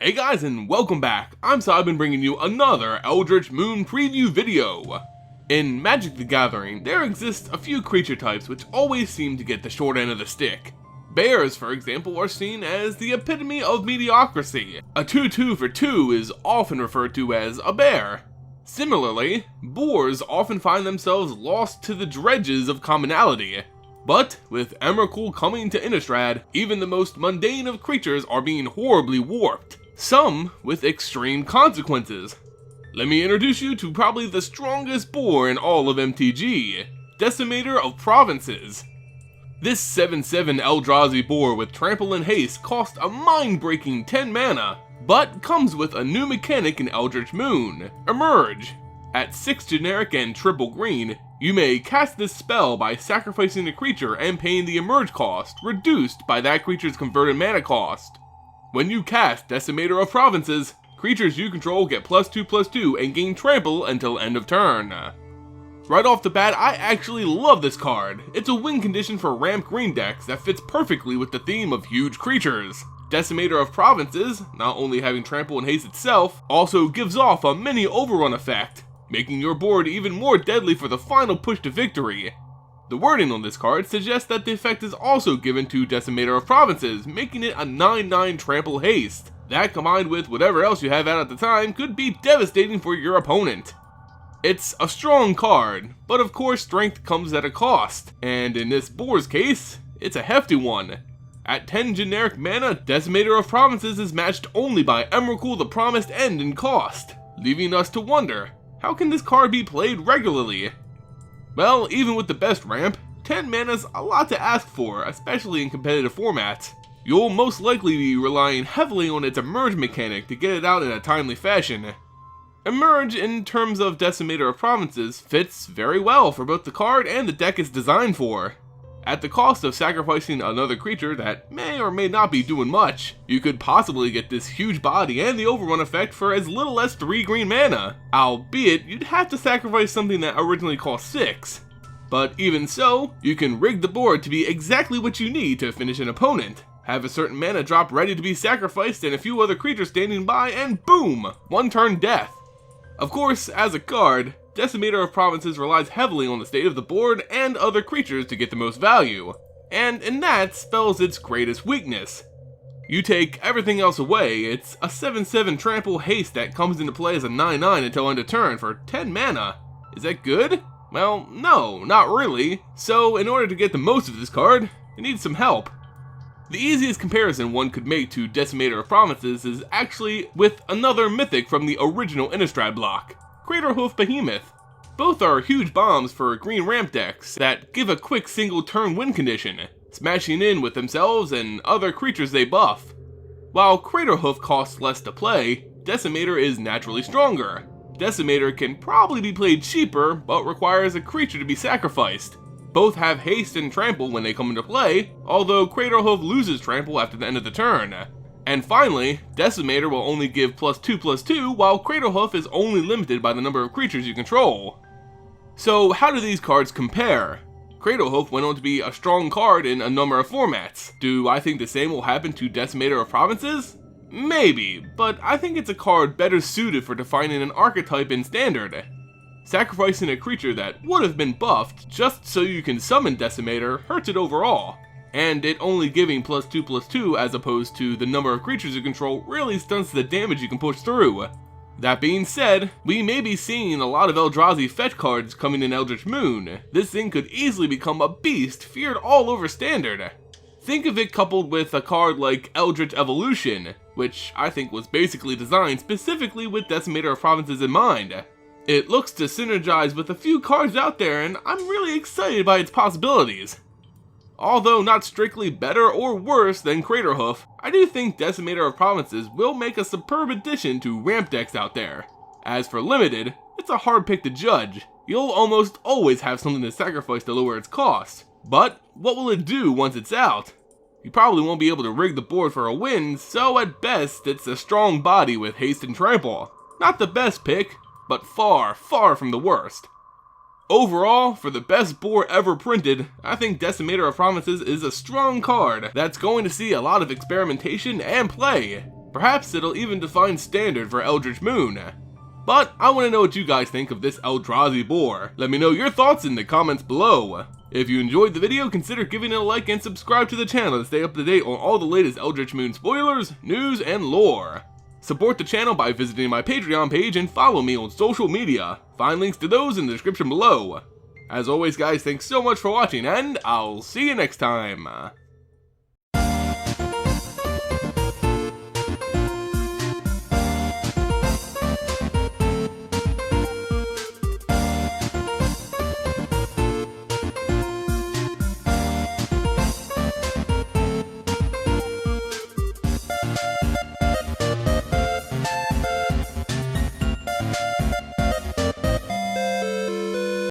Hey guys, and welcome back. I'm Simon, bringing you another Eldritch Moon preview video. In Magic the Gathering, there exist a few creature types which always seem to get the short end of the stick. Bears, for example, are seen as the epitome of mediocrity. A 2/2 for 2 is often referred to as a bear. Similarly, boars often find themselves lost to the dredges of commonality. But, with Emrakul coming to Innistrad, even the most mundane of creatures are being horribly warped. Some with extreme consequences. Let me introduce you to probably the strongest boar in all of MTG, Decimator of Provinces. This 7/7 Eldrazi Boar with Trample and Haste costs a mind-breaking 10 mana, but comes with a new mechanic in Eldritch Moon, Emerge. At 6 generic and triple green, you may cast this spell by sacrificing a creature and paying the Emerge cost, reduced by that creature's converted mana cost. When you cast Decimator of Provinces, creatures you control get +2/+2 and gain Trample until end of turn. Right off the bat, I actually love this card. It's a win condition for ramp green decks that fits perfectly with the theme of huge creatures. Decimator of Provinces, not only having Trample and Haste itself, also gives off a mini overrun effect, making your board even more deadly for the final push to victory. The wording on this card suggests that the effect is also given to Decimator of Provinces, making it a 9/9 Trample Haste. That, combined with whatever else you have out at the time, could be devastating for your opponent. It's a strong card, but of course strength comes at a cost, and in this boar's case, it's a hefty one. At 10 generic mana, Decimator of Provinces is matched only by Emrakul the Promised End in cost, leaving us to wonder, how can this card be played regularly? Well, even with the best ramp, 10 mana's a lot to ask for, especially in competitive formats. You'll most likely be relying heavily on its Emerge mechanic to get it out in a timely fashion. Emerge, in terms of Decimator of Provinces, fits very well for both the card and the deck it's designed for. At the cost of sacrificing another creature that may or may not be doing much, you could possibly get this huge body and the overrun effect for as little as 3 green mana, albeit you'd have to sacrifice something that originally cost 6. But even so, you can rig the board to be exactly what you need to finish an opponent. Have a certain mana drop ready to be sacrificed and a few other creatures standing by, and boom! 1 turn death. Of course, as a card, Decimator of Provinces relies heavily on the state of the board and other creatures to get the most value, and in that spells its greatest weakness. You take everything else away, it's a 7/7 Trample Haste that comes into play as a 9/9 until end of turn for 10 mana. Is that good? Well, no, not really. So in order to get the most of this card, it needs some help. The easiest comparison one could make to Decimator of Provinces is actually with another mythic from the original Innistrad block, Craterhoof Behemoth. Both are huge bombs for green ramp decks that give a quick single turn win condition, smashing in with themselves and other creatures they buff. While Craterhoof costs less to play, Decimator is naturally stronger. Decimator can probably be played cheaper, but requires a creature to be sacrificed. Both have haste and trample when they come into play, although Craterhoof loses trample after the end of the turn. And finally, Decimator will only give +2/+2, while Craterhoof is only limited by the number of creatures you control. So how do these cards compare? Craterhoof went on to be a strong card in a number of formats. Do I think the same will happen to Decimator of Provinces? Maybe, but I think it's a card better suited for defining an archetype in Standard. Sacrificing a creature that would have been buffed just so you can summon Decimator hurts it overall, and it only giving +2/+2 as opposed to the number of creatures you control really stunts the damage you can push through. That being said, we may be seeing a lot of Eldrazi fetch cards coming in Eldritch Moon. This thing could easily become a beast feared all over Standard. Think of it coupled with a card like Eldritch Evolution, which I think was basically designed specifically with Decimator of Provinces in mind. It looks to synergize with a few cards out there, and I'm really excited by its possibilities. Although not strictly better or worse than Craterhoof, I do think Decimator of Provinces will make a superb addition to ramp decks out there. As for limited, it's a hard pick to judge. You'll almost always have something to sacrifice to lower its cost. But what will it do once it's out? You probably won't be able to rig the board for a win, so at best it's a strong body with haste and trample. Not the best pick, but far, far from the worst. Overall, for the best boar ever printed, I think Decimator of Provinces is a strong card that's going to see a lot of experimentation and play. Perhaps it'll even define standard for Eldritch Moon. But I want to know what you guys think of this Eldrazi Boar. Let me know your thoughts in the comments below. If you enjoyed the video, consider giving it a like and subscribe to the channel to stay up to date on all the latest Eldritch Moon spoilers, news, and lore. Support the channel by visiting my Patreon page and follow me on social media. Find links to those in the description below. As always guys, thanks so much for watching and I'll see you next time.